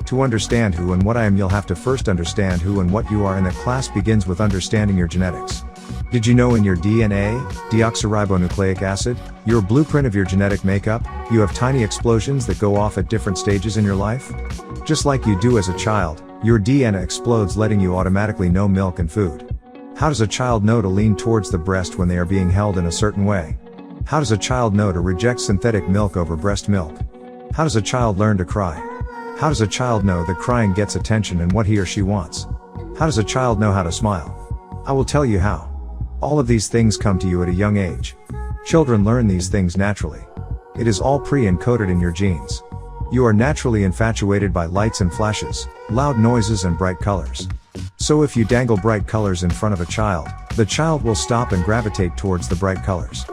To understand who and what I am, you'll have to first understand who and what you are, and that class begins with understanding your genetics. Did you know in your DNA, deoxyribonucleic acid, your blueprint of your genetic makeup, you have tiny explosions that go off at different stages in your life? Just like you do as a child, your DNA explodes, letting you automatically know milk and food. How does a child know to lean towards the breast when they are being held in a certain way? How does a child know to reject synthetic milk over breast milk? How does a child learn to cry? How does a child know that crying gets attention and what he or she wants? How does a child know how to smile? I will tell you how. All of these things come to you at a young age. Children learn these things naturally. It is all pre-encoded in your genes. You are naturally infatuated by lights and flashes, loud noises and bright colors. So if you dangle bright colors in front of a child, the child will stop and gravitate towards the bright colors.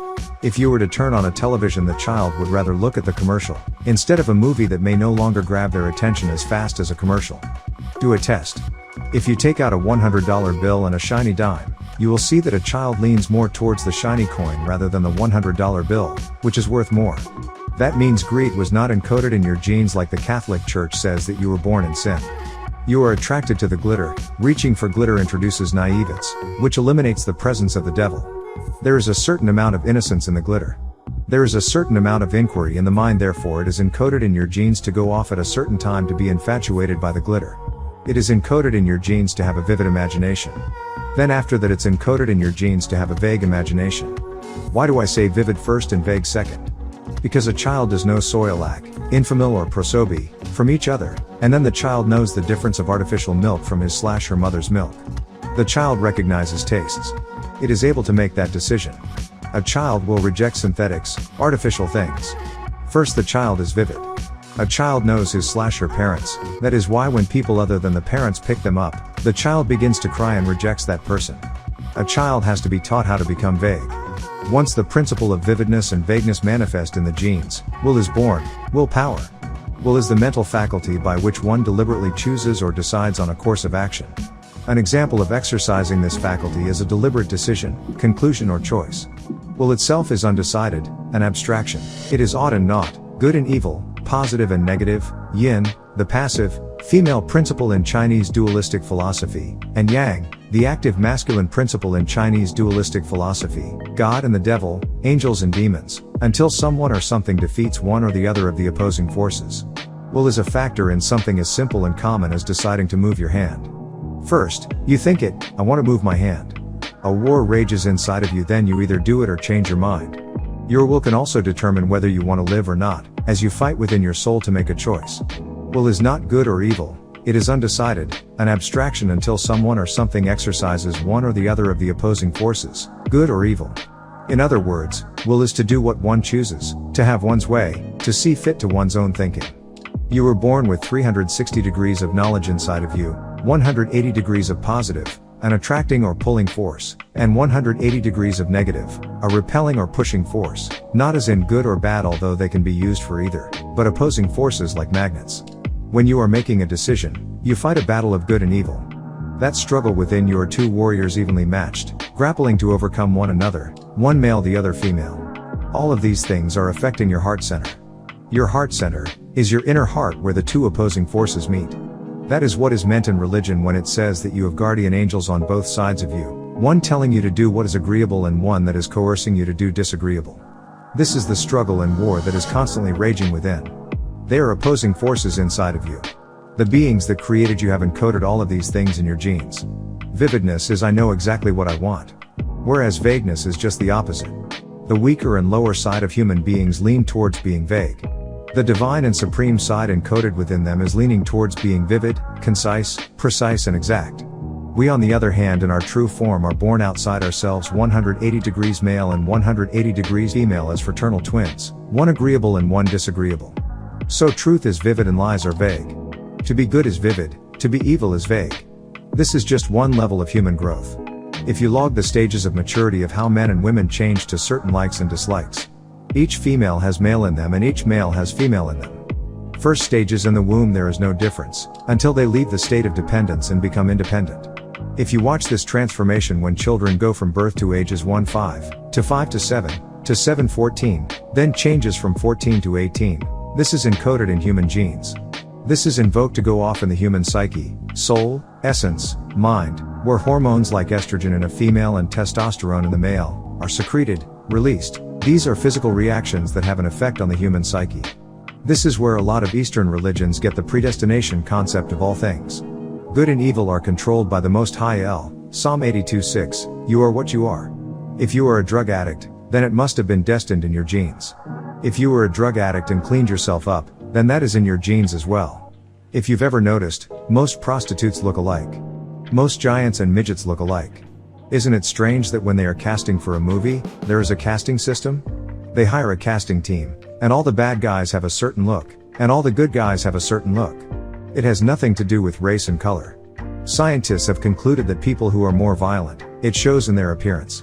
If you were to turn on a television, the child would rather look at the commercial, instead of a movie that may no longer grab their attention as fast as a commercial. Do a test. If you take out a $100 bill and a shiny dime, you will see that a child leans more towards the shiny coin rather than the $100 bill, which is worth more. That means greed was not encoded in your genes, like the Catholic Church says that you were born in sin. You are attracted to the glitter. Reaching for glitter introduces naivete, which eliminates the presence of the devil. There is a certain amount of innocence in the glitter. There is a certain amount of inquiry in the mind, therefore it is encoded in your genes to go off at a certain time to be infatuated by the glitter. It is encoded in your genes to have a vivid imagination. Then after that, it's encoded in your genes to have a vague imagination. Why do I say vivid first and vague second? Because a child does know soy-lac, Infamil or Prosobi, from each other, and then the child knows the difference of artificial milk from his/her mother's milk. The child recognizes tastes. It is able to make that decision. A child will reject synthetics, artificial things. First, the child is vivid. A child knows his/her parents. That is why when people other than the parents pick them up, the child begins to cry and rejects that person. A child has to be taught how to become vague. Once the principle of vividness and vagueness manifest in the genes, will is born. Willpower. Will is the mental faculty by which one deliberately chooses or decides on a course of action. An example of exercising this faculty is a deliberate decision, conclusion or choice. Will itself is undecided, an abstraction. It is odd and not, good and evil, positive and negative, yin, the passive, female principle in Chinese dualistic philosophy, and yang, the active masculine principle in Chinese dualistic philosophy, God and the devil, angels and demons, until someone or something defeats one or the other of the opposing forces. Will is a factor in something as simple and common as deciding to move your hand. First, you think it, I want to move my hand. A war rages inside of you, then you either do it or change your mind. Your will can also determine whether you want to live or not, as you fight within your soul to make a choice. Will is not good or evil, it is undecided, an abstraction until someone or something exercises one or the other of the opposing forces, good or evil. In other words, will is to do what one chooses, to have one's way, to see fit to one's own thinking. You were born with 360 degrees of knowledge inside of you, 180 degrees of positive, an attracting or pulling force, and 180 degrees of negative, a repelling or pushing force, not as in good or bad, although they can be used for either, but opposing forces like magnets. When you are making a decision, you fight a battle of good and evil. That struggle within you are two warriors evenly matched, grappling to overcome one another, one male the other female. All of these things are affecting your heart center. Your heart center is your inner heart where the two opposing forces meet. That is what is meant in religion when it says that you have guardian angels on both sides of you, one telling you to do what is agreeable and one that is coercing you to do disagreeable. This is the struggle and war that is constantly raging within. They are opposing forces inside of you. The beings that created you have encoded all of these things in your genes. Vividness is I know exactly what I want. Whereas vagueness is just the opposite. The weaker and lower side of human beings lean towards being vague. The divine and supreme side encoded within them is leaning towards being vivid, concise, precise and exact. We on the other hand in our true form are born outside ourselves 180 degrees male and 180 degrees female as fraternal twins, one agreeable and one disagreeable. So truth is vivid and lies are vague. To be good is vivid, to be evil is vague. This is just one level of human growth. If you log the stages of maturity of how men and women change to certain likes and dislikes. Each female has male in them and each male has female in them. First stages in the womb there is no difference, until they leave the state of dependence and become independent. If you watch this transformation when children go from birth to ages 1-5, to 5 to 7, to 7-14, then changes from 14 to 18, this is encoded in human genes. This is invoked to go off in the human psyche, soul, essence, mind, where hormones like estrogen in a female and testosterone in the male are secreted, released. These are physical reactions that have an effect on the human psyche. This is where a lot of Eastern religions get the predestination concept of all things. Good and evil are controlled by the Most High. Psalm 82:6, you are what you are. If you are a drug addict, then it must have been destined in your genes. If you were a drug addict and cleaned yourself up, then that is in your genes as well. If you've ever noticed, most prostitutes look alike. Most giants and midgets look alike. Isn't it strange that when they are casting for a movie, there is a casting system? They hire a casting team, and all the bad guys have a certain look, and all the good guys have a certain look. It has nothing to do with race and color. Scientists have concluded that people who are more violent, it shows in their appearance.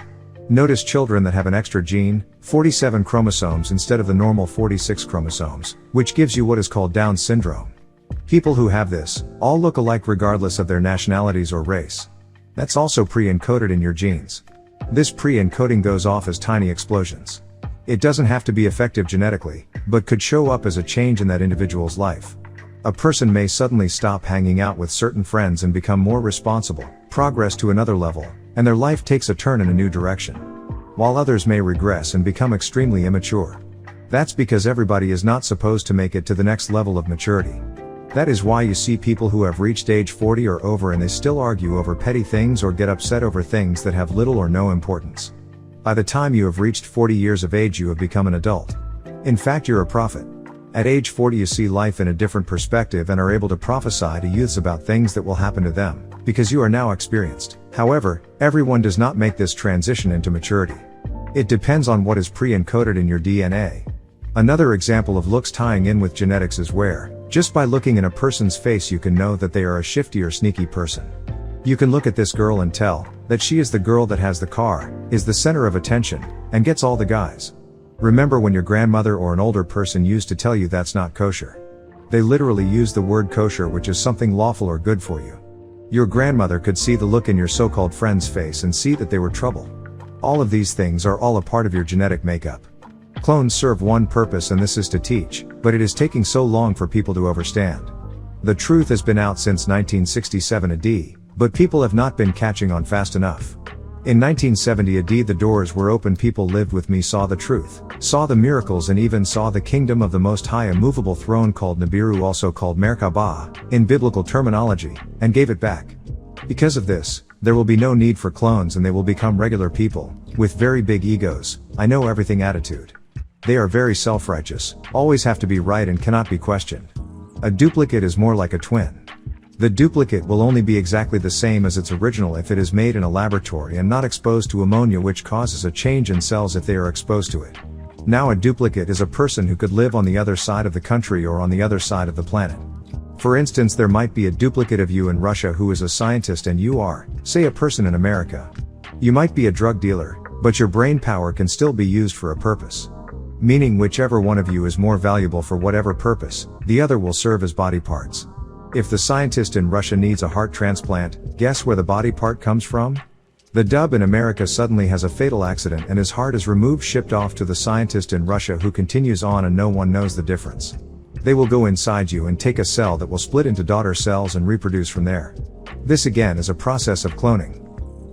Notice children that have an extra gene, 47 chromosomes instead of the normal 46 chromosomes, which gives you what is called Down syndrome. People who have this, all look alike regardless of their nationalities or race. That's also pre-encoded in your genes. This pre-encoding goes off as tiny explosions. It doesn't have to be effective genetically, but could show up as a change in that individual's life. A person may suddenly stop hanging out with certain friends and become more responsible, progress to another level, and their life takes a turn in a new direction. While others may regress and become extremely immature. That's because everybody is not supposed to make it to the next level of maturity. That is why you see people who have reached age 40 or over and they still argue over petty things or get upset over things that have little or no importance. By the time you have reached 40 years of age, you have become an adult. In fact, you're a prophet. At age 40 you see life in a different perspective and are able to prophesy to youths about things that will happen to them, because you are now experienced. However, everyone does not make this transition into maturity. It depends on what is pre-encoded in your DNA. Another example of looks tying in with genetics is where, just by looking in a person's face you can know that they are a shifty or sneaky person. You can look at this girl and tell that she is the girl that has the car, is the center of attention, and gets all the guys. Remember when your grandmother or an older person used to tell you that's not kosher. They literally used the word kosher, which is something lawful or good for you. Your grandmother could see the look in your so-called friend's face and see that they were trouble. All of these things are all a part of your genetic makeup. Clones serve one purpose, and this is to teach, but it is taking so long for people to understand. The truth has been out since 1967 AD, but people have not been catching on fast enough. In 1970 AD the doors were open, people lived with me, saw the truth, saw the miracles, and even saw the kingdom of the Most High, a movable throne called Nibiru, also called Merkabah, in biblical terminology, and gave it back. Because of this, there will be no need for clones and they will become regular people, with very big egos, I know everything attitude. They are very self-righteous, always have to be right and cannot be questioned. A duplicate is more like a twin. The duplicate will only be exactly the same as its original if it is made in a laboratory and not exposed to ammonia, which causes a change in cells if they are exposed to it. Now a duplicate is a person who could live on the other side of the country or on the other side of the planet. For instance, there might be a duplicate of you in Russia who is a scientist and you are, say, a person in America. You might be a drug dealer, but your brain power can still be used for a purpose. Meaning whichever one of you is more valuable for whatever purpose, the other will serve as body parts. If the scientist in Russia needs a heart transplant, guess where the body part comes from? The dub in America suddenly has a fatal accident and his heart is removed, shipped off to the scientist in Russia, who continues on and no one knows the difference. They will go inside you and take a cell that will split into daughter cells and reproduce from there. This again is a process of cloning.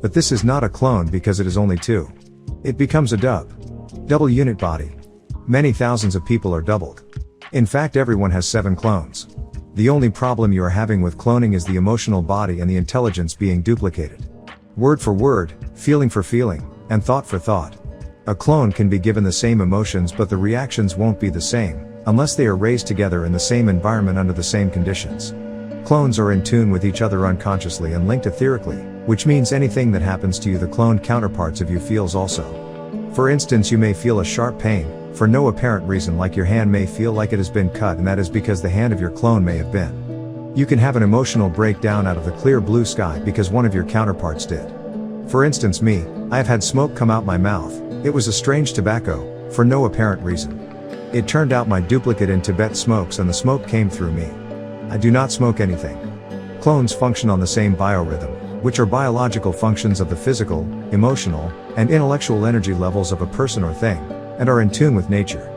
But this is not a clone because it is only two. It becomes a dub. Double unit body. Many thousands of people are doubled. In fact, everyone has 7 clones. The only problem you are having with cloning is the emotional body and the intelligence being duplicated. Word for word, feeling for feeling, and thought for thought. A clone can be given the same emotions, but the reactions won't be the same, unless they are raised together in the same environment under the same conditions. Clones are in tune with each other unconsciously and linked etherically, which means anything that happens to you, the cloned counterparts of you feels also. For instance, you may feel a sharp pain, for no apparent reason, like your hand may feel like it has been cut, and that is because the hand of your clone may have been. You can have an emotional breakdown out of the clear blue sky because one of your counterparts did. For instance, me, I have had smoke come out my mouth. It was a strange tobacco, for no apparent reason. It turned out my duplicate in Tibet smokes and the smoke came through me. I do not smoke anything. Clones function on the same biorhythm, which are biological functions of the physical, emotional, and intellectual energy levels of a person or thing, and are in tune with nature.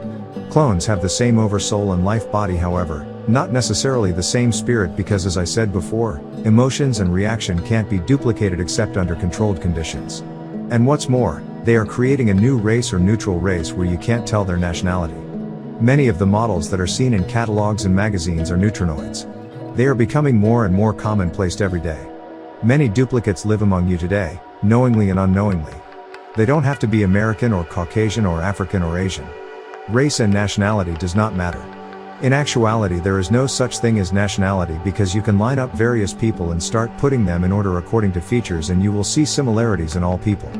Clones have the same oversoul and life body, however, Not necessarily the same spirit because, as I said before, emotions and reaction can't be duplicated except under controlled conditions. And what's more, they are creating a new race or neutral race where you can't tell their nationality. Many of the models that are seen in catalogs and magazines are neutrinoids. They are becoming more and more commonplace every day. Many duplicates live among you today, knowingly and unknowingly. They don't have to be American or Caucasian or African or Asian. Race and nationality does not matter. In actuality, there is no such thing as nationality because you can line up various people and start putting them in order according to features and you will see similarities in all people.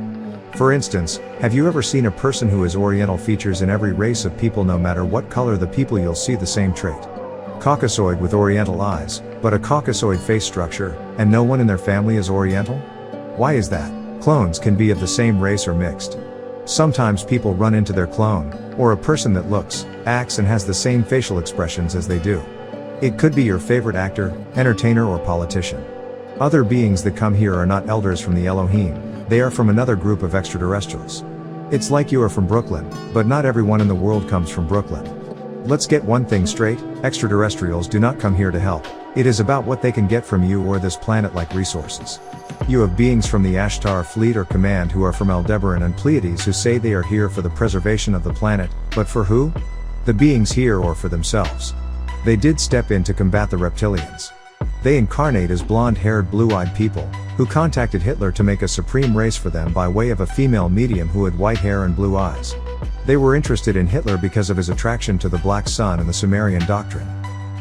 For instance, have you ever seen a person who has Oriental features in every race of people? No matter what color the people, you'll see the same trait. Caucasoid with Oriental eyes, but a Caucasoid face structure, and no one in their family is Oriental? Why is that? Clones can be of the same race or mixed. Sometimes people run into their clone, or a person that looks, acts and has the same facial expressions as they do. It could be your favorite actor, entertainer or politician. Other beings that come here are not elders from the Elohim, they are from another group of extraterrestrials. It's like you are from Brooklyn, but not everyone in the world comes from Brooklyn. Let's get one thing straight, extraterrestrials do not come here to help. It is about what they can get from you or this planet like resources. You have beings from the Ashtar Fleet or Command who are from Aldebaran and Pleiades who say they are here for the preservation of the planet, but for who? The beings here or for themselves. They did step in to combat the reptilians. They incarnate as blonde-haired blue-eyed people, who contacted Hitler to make a supreme race for them by way of a female medium who had white hair and blue eyes. They were interested in Hitler because of his attraction to the Black Sun and the Sumerian doctrine.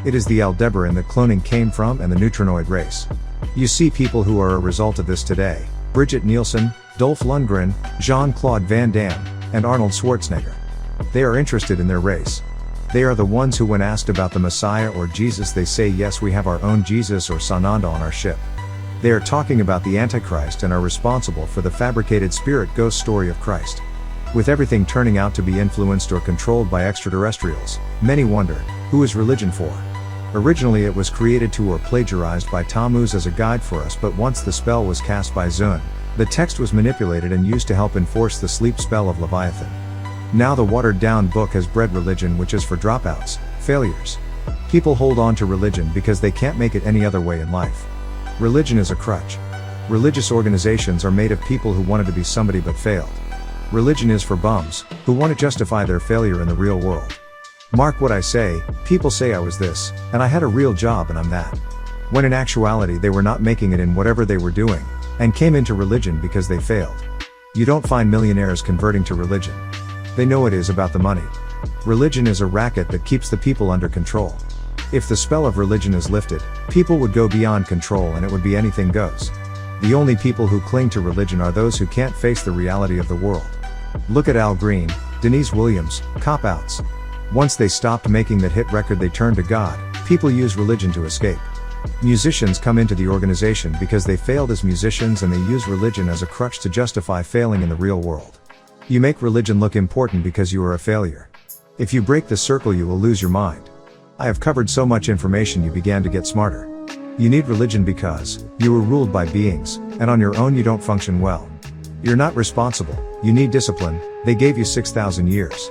It is the Aldebaran that cloning came from and the neutrinoid race. You see people who are a result of this today: Brigitte Nielsen, Dolph Lundgren, Jean-Claude Van Damme, and Arnold Schwarzenegger. They are interested in their race. They are the ones who, when asked about the Messiah or Jesus, they say yes, we have our own Jesus or Sananda on our ship. They are talking about the Antichrist and are responsible for the fabricated spirit ghost story of Christ. With everything turning out to be influenced or controlled by extraterrestrials, many wondered, who is religion for? Originally it was created to or plagiarized by Tammuz as a guide for us, but once the spell was cast by Zun, the text was manipulated and used to help enforce the sleep spell of Leviathan. Now the watered-down book has bred religion, which is for dropouts, failures. People hold on to religion because they can't make it any other way in life. Religion is a crutch. Religious organizations are made of people who wanted to be somebody but failed. Religion is for bums, who want to justify their failure in the real world. Mark what I say, people say I was this, and I had a real job and I'm that. When in actuality they were not making it in whatever they were doing, and came into religion because they failed. You don't find millionaires converting to religion. They know it is about the money. Religion is a racket that keeps the people under control. If the spell of religion is lifted, people would go beyond control and it would be anything goes. The only people who cling to religion are those who can't face the reality of the world. Look at Al Green, Denise Williams, cop-outs. Once they stopped making that hit record, they turned to God. People use religion to escape. Musicians come into the organization because they failed as musicians and they use religion as a crutch to justify failing in the real world. You make religion look important because you are a failure. If you break the circle, you will lose your mind. I have covered so much information you began to get smarter. You need religion because you were ruled by beings, and on your own you don't function well. You're not responsible, you need discipline. They gave you 6,000 years.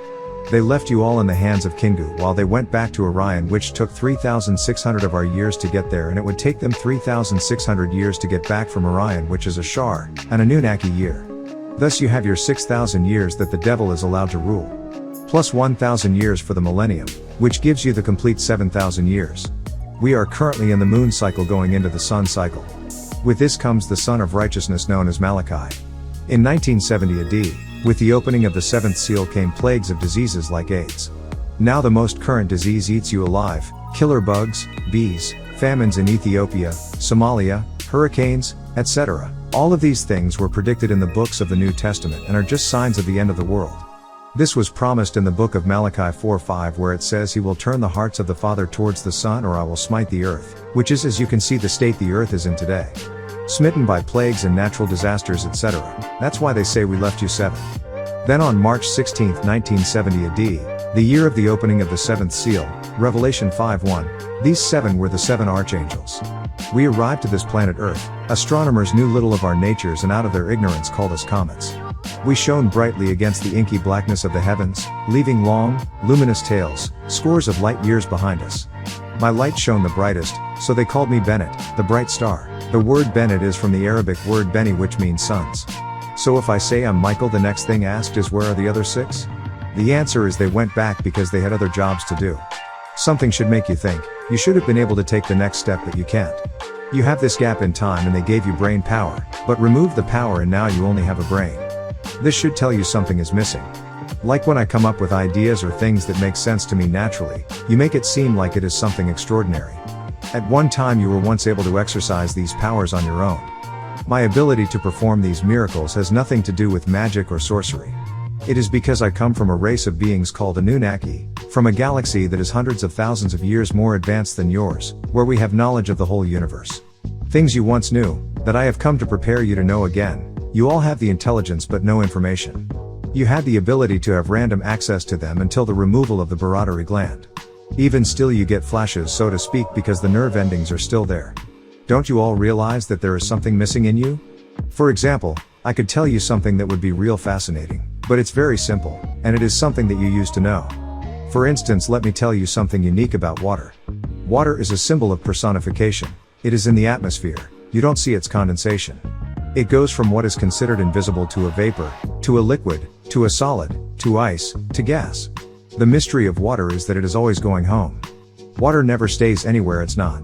They left you all in the hands of Kingu while they went back to Orion, which took 3,600 of our years to get there, and it would take them 3,600 years to get back from Orion, which is a Shar, and a Nunaki year. Thus you have your 6,000 years that the devil is allowed to rule. Plus 1,000 years for the millennium, which gives you the complete 7,000 years. We are currently in the moon cycle going into the sun cycle. With this comes the son of righteousness known as Malachi. In 1970 AD, with the opening of the seventh seal came plagues of diseases like AIDS. Now the most current disease eats you alive: killer bugs, bees, famines in Ethiopia, Somalia, hurricanes, etc. All of these things were predicted in the books of the New Testament and are just signs of the end of the world. This was promised in the book of Malachi 4:5, where it says, "He will turn the hearts of the father towards the son, or I will smite the earth," which is, as you can see, the state the earth is in today. Smitten by plagues and natural disasters, etc. That's why they say we left you 7. Then on March 16, 1970 AD, the year of the opening of the seventh seal, Revelation 5:1, these 7 were the 7 archangels. We arrived to this planet Earth. Astronomers knew little of our natures and out of their ignorance called us comets. We shone brightly against the inky blackness of the heavens, leaving long, luminous tails, scores of light years behind us. My light shone the brightest, so they called me Bennett, the bright star. The word Bennett is from the Arabic word Beni, which means sons. So if I say I'm Michael, the next thing asked is where are the other 6? The answer is they went back because they had other jobs to do. Something should make you think, you should have been able to take the next step, but you can't. You have this gap in time and they gave you brain power, but remove the power and now you only have a brain. This should tell you something is missing. Like when I come up with ideas or things that make sense to me naturally, you make it seem like it is something extraordinary. At one time you were once able to exercise these powers on your own. My ability to perform these miracles has nothing to do with magic or sorcery. It is because I come from a race of beings called Anunnaki, from a galaxy that is hundreds of thousands of years more advanced than yours, where we have knowledge of the whole universe. Things you once knew, that I have come to prepare you to know again. You all have the intelligence but no information. You had the ability to have random access to them until the removal of the parotid gland. Even still you get flashes, so to speak, because the nerve endings are still there. Don't you all realize that there is something missing in you? For example, I could tell you something that would be real fascinating, but it's very simple, and it is something that you used to know. For instance, let me tell you something unique about water. Water is a symbol of personification. It is in the atmosphere. You don't see its condensation. It goes from what is considered invisible to a vapor, to a liquid, to a solid, to ice, to gas. The mystery of water is that it is always going home. Water never stays anywhere it's not.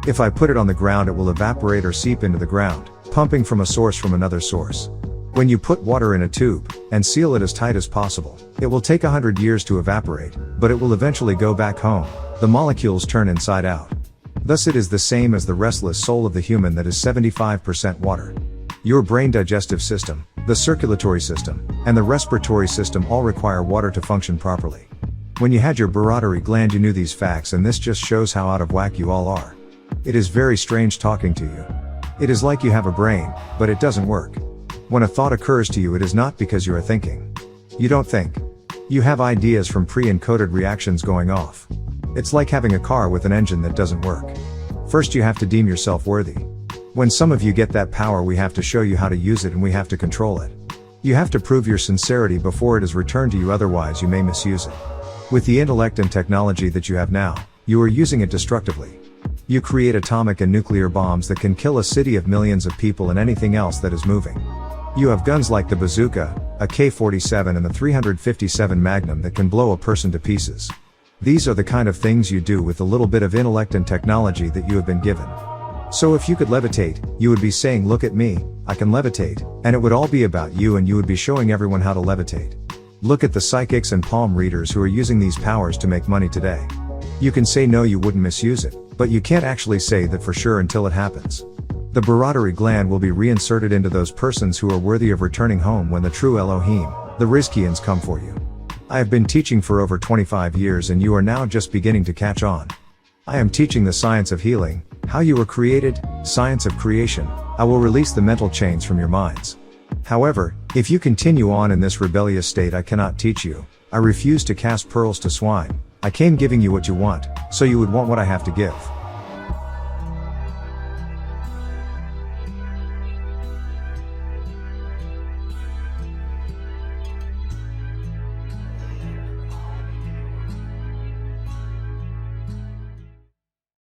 If I put it on the ground, it will evaporate or seep into the ground, pumping from a source from another source. When you put water in a tube, and seal it as tight as possible, it will take 100 years to evaporate, but it will eventually go back home. The molecules turn inside out. Thus it is the same as the restless soul of the human that is 75% water. Your brain digestive system, the circulatory system, and the respiratory system all require water to function properly. When you had your parotid gland you knew these facts, and this just shows how out of whack you all are. It is very strange talking to you. It is like you have a brain, but it doesn't work. When a thought occurs to you, it is not because you are thinking. You don't think. You have ideas from pre-encoded reactions going off. It's like having a car with an engine that doesn't work. First you have to deem yourself worthy. When some of you get that power, we have to show you how to use it and we have to control it. You have to prove your sincerity before it is returned to you, otherwise you may misuse it. With the intellect and technology that you have now, you are using it destructively. You create atomic and nuclear bombs that can kill a city of millions of people and anything else that is moving. You have guns like the bazooka, a K-47 and the 357 Magnum that can blow a person to pieces. These are the kind of things you do with the little bit of intellect and technology that you have been given. So if you could levitate, you would be saying, look at me, I can levitate, and it would all be about you and you would be showing everyone how to levitate. Look at the psychics and palm readers who are using these powers to make money today. You can say no, you wouldn't misuse it, but you can't actually say that for sure until it happens. The parotid gland will be reinserted into those persons who are worthy of returning home when the true Elohim, the Rizqians, come for you. I have been teaching for over 25 years and you are now just beginning to catch on. I am teaching the science of healing, how you were created, science of creation. I will release the mental chains from your minds. However, if you continue on in this rebellious state, I cannot teach you. I refuse to cast pearls to swine. I came giving you what you want, so you would want what I have to give.